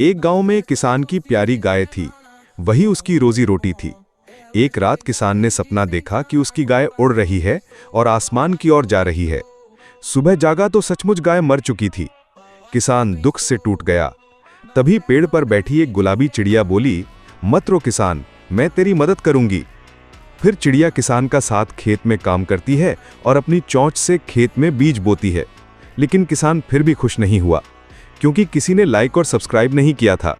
एक गांव में किसान की प्यारी गाय थी। वही उसकी रोजी रोटी थी। एक रात किसान ने सपना देखा कि उसकी गाय उड़ रही है और आसमान की ओर जा रही है। सुबह जागा तो सचमुच गाय मर चुकी थी। किसान दुख से टूट गया। तभी पेड़ पर बैठी एक गुलाबी चिड़िया बोली, मत रो किसान, मैं तेरी मदद करूंगी। फिर चिड़िया किसान का साथ खेत में काम करती है और अपनी चोंच से खेत में बीज बोती है। लेकिन किसान फिर भी खुश नहीं हुआ, क्योंकि किसी ने लाइक और सब्सक्राइब नहीं किया था।